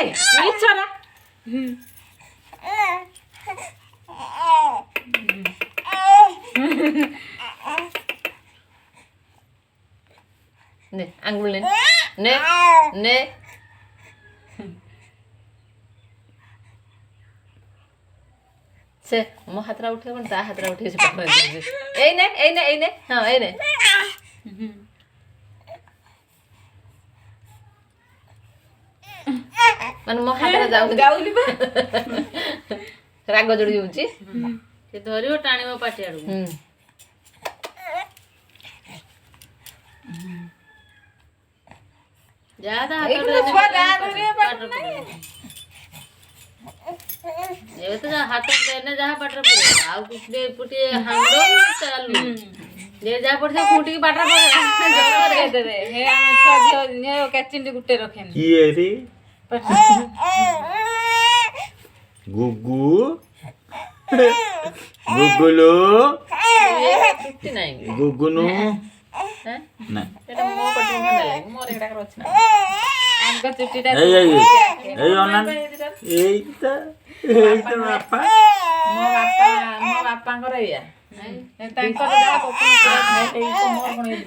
ମିଛରା ନେ ଆଙ୍ଗୁଳି ନେ ନେ ସେ ମୋ ହାତଟା ଉଠେଇବ ତା ହାତଟା ଉଠେଇ ସେ ଏଇନେ ଏଇନେ ଏଇନେ ହଁ ଏଇନେ ମାନେ ମୋ ହାତଟା ଯାଉନି ରାଗ ଯୋଡ଼ି ଯାଉଛି ସେ ଧରିବ ଟାଣିବ ପାଟି ଆଡକୁ ଯାହା ତା ହାତ ଏବେ ତ ହାତ ଦେନେ ଯାହା ପାଟିରେ ପଡିବ ଆଉ କିଛି ଏପଟେ ହାଣ୍ଡ ଚାଲୁ ଯେ ଯାହା ପଡିଥିବ ଫୁଟିକି ପାଟିରେ ପକେଇଦେବେ ହେ ଆମ ଛୁଆ ଝିଅ କେଚିଣ୍ଡି ଗୁଟେ ରଖେନି କିଏ ରେ ଗୁଗୁ ଗୁଗୁଲୁ ଚୁଟି ନାହିଁ ଗୁଗୁନୁ ନା ଏଟା ମୋ ପଟି ମନେ ଲାଗେ ମୋର ଏଟା ଅଛି ନା ଆଗ ଚୁଟିଟା ଏଇ ଅନାନ ଏଇଟା ବାପା ମୋ ବାପାଙ୍କର ଏଇଆ ତାଙ୍କର ଯାହା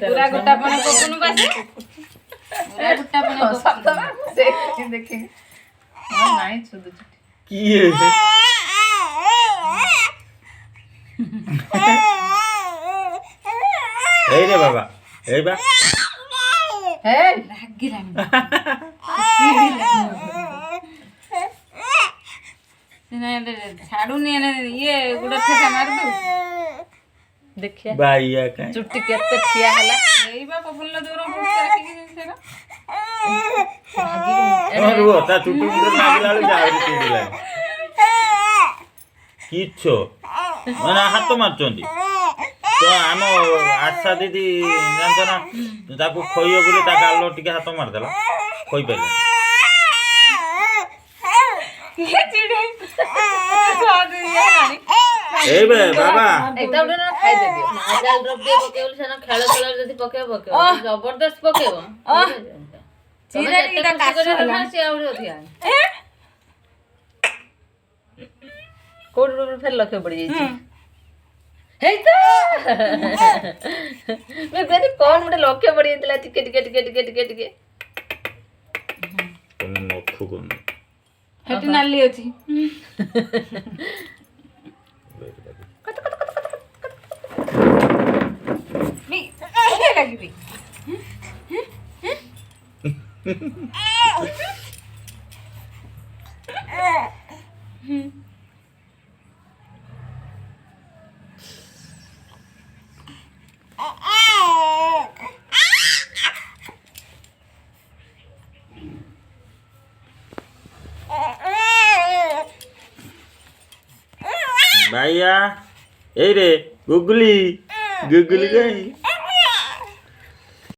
ପୁରା ଗୋଟା ପଣ ପକୁନୁ ବାସେ ପୁରା ଗୋଟା ପଣ ସତ ବା ଦେଖି ହଁ ନାଇଁ ସୁଦୁ ଚୁଟି କିଏ ଏଇ ରେ ବାବା ଏଇ ବା ହେ ରାଗିଲାନି ଛାଡୁନି ଇଏ ଗୋଟେ ଠେକା ମାରିଦୁ ଦେଖିଆ ବାଇଆ କାଇଁ ଚୁଟି କେତେ ଠିଆ ହେଲା ଏଇ ବା ପପୁଲ ଦୂର ରୁହ ତା ଚୁଟି ମୁଣ୍ଡ ଲାଗିଲା ବେଳକୁ ଯାଉଛି ଚିଡ଼ି ଲାଗେ କିଛ ମାନେ ହାତ ମାରୁଛନ୍ତି ତ ଆମ ଆଶା ଦିଦି ଜାଣିଛ ନା ତାକୁ ଖୋଇବ ବୋଲି ତା ଗାଲ ଟିକେ ହାତ ମାରିଦେଲା ଖୋଇପାରିଲା ଏଇ ବେ ବାବା ଯଦି ପକେଇବ ଜବରଦସ୍ତ ପକେଇବ କୋଉଠି ଫେର ଲକ୍ଷ୍ୟ ପଡିଯାଇଛି ହେଇ ତ କଣ ଗୋଟେ ଲକ୍ଷ୍ୟ ପଡିଯାଇଥିଲା ଟିକେ ଟିକେ ଟିକେ ଟିକେ ଟିକେ ଟିକେ ହେଠି ନାଲି ଅଛି ଲାଗିବି ଭାଇया ଏଇ ରେ ଗୁଗୁଲି ଗୁଗୁଲି କାଇଁ